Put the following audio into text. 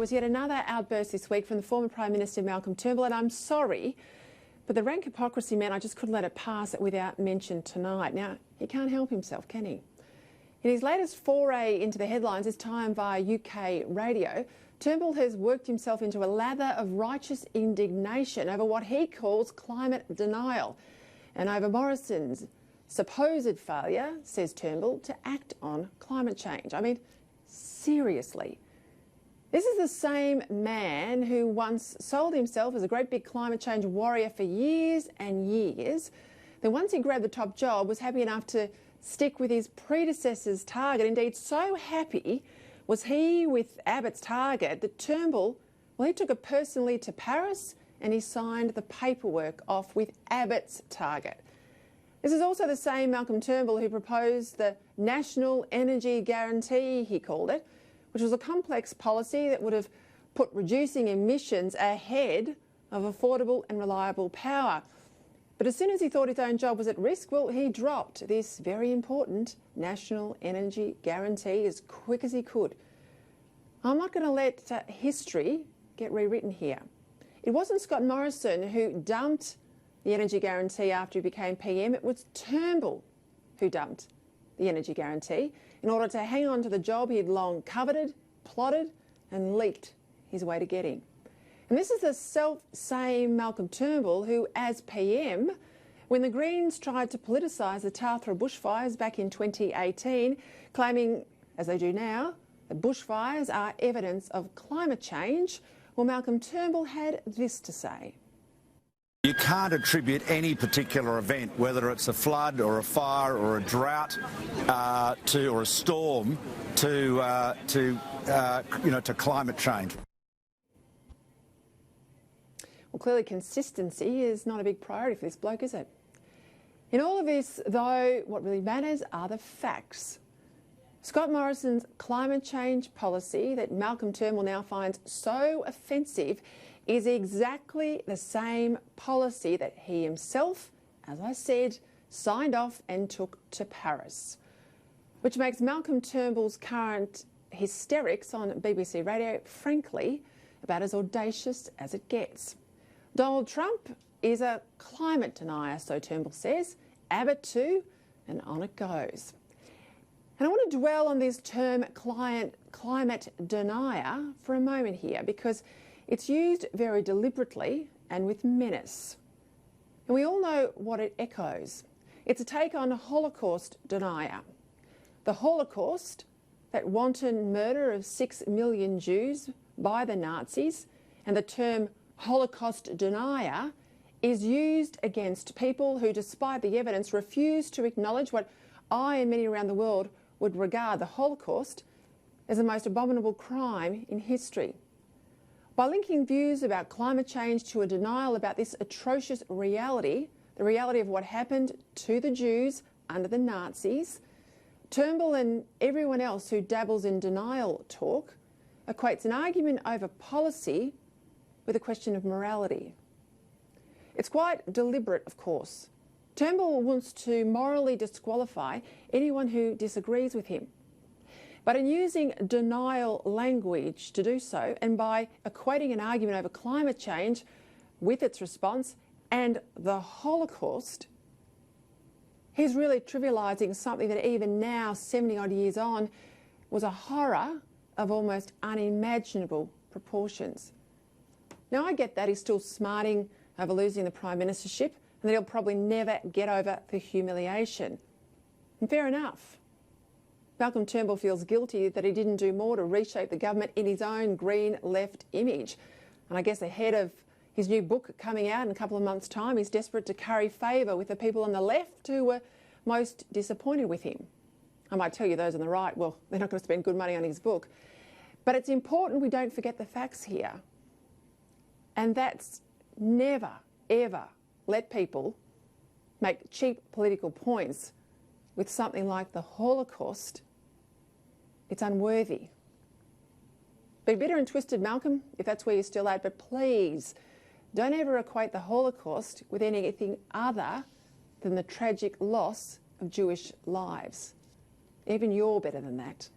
was yet another outburst this week from the former Prime Minister Malcolm Turnbull, and I'm sorry, but the rank hypocrisy meant I just couldn't let it pass without mention tonight. Now, he can't help himself, can he? In his latest foray into the headlines, this time via UK radio, Turnbull has worked himself into a lather of righteous indignation over what he calls climate denial and over Morrison's supposed failure, says Turnbull, to act on climate change. I mean, seriously. This is the same man who once sold himself as a great big climate change warrior for years and years. Then once he grabbed the top job, was happy enough to stick with his predecessor's target. Indeed, so happy was he with Abbott's target that Turnbull, well, he took it personally to Paris and he signed the paperwork off with Abbott's target. This is also the same Malcolm Turnbull who proposed the National Energy Guarantee, he called it, which was a complex policy that would have put reducing emissions ahead of affordable and reliable power. But as soon as he thought his own job was at risk, well, he dropped this very important National Energy Guarantee as quick as he could. I'm not going to let history get rewritten here. It wasn't Scott Morrison who dumped the Energy Guarantee after he became PM. It was Turnbull who dumped the Energy Guarantee in order to hang on to the job he'd long coveted, plotted and leaked his way to getting. And this is the self-same Malcolm Turnbull who, as PM, when the Greens tried to politicise the Tathra bushfires back in 2018, claiming, as they do now, that bushfires are evidence of climate change, well, Malcolm Turnbull had this to say. You can't attribute any particular event, whether it's a flood or a fire or a drought or a storm, to climate change. Well, clearly consistency is not a big priority for this bloke, is it? In all of this, though, what really matters are the facts. Scott Morrison's climate change policy that Malcolm Turnbull now finds so offensive is exactly the same policy that he himself, as I said, signed off and took to Paris, which makes Malcolm Turnbull's current hysterics on BBC Radio, frankly, about as audacious as it gets. Donald Trump is a climate denier, so Turnbull says, Abbott too, and on it goes. And I want to dwell on this term climate denier for a moment here, because it's used very deliberately and with menace. And we all know what it echoes. It's a take on a Holocaust denier. The Holocaust, that wanton murder of 6 million Jews by the Nazis, and the term Holocaust denier is used against people who, despite the evidence, refuse to acknowledge what I and many around the world would regard the Holocaust as the most abominable crime in history. By linking views about climate change to a denial about this atrocious reality, the reality of what happened to the Jews under the Nazis, Turnbull and everyone else who dabbles in denial talk equates an argument over policy with a question of morality. It's quite deliberate, of course. Turnbull wants to morally disqualify anyone who disagrees with him. But in using denial language to do so, and by equating an argument over climate change with its response and the Holocaust, he's really trivialising something that even now, 70-odd years on, was a horror of almost unimaginable proportions. Now, I get that he's still smarting over losing the Prime Ministership and that he'll probably never get over the humiliation. And fair enough. Malcolm Turnbull feels guilty that he didn't do more to reshape the government in his own green left image. And I guess ahead of his new book coming out in a couple of months' time, he's desperate to curry favour with the people on the left who were most disappointed with him. I might tell you those on the right, well, they're not going to spend good money on his book. But it's important we don't forget the facts here. And that's never, ever let people make cheap political points with something like the Holocaust. It's unworthy. Be bitter and twisted, Malcolm, if that's where you're still at, but please don't ever equate the Holocaust with anything other than the tragic loss of Jewish lives. Even you're better than that.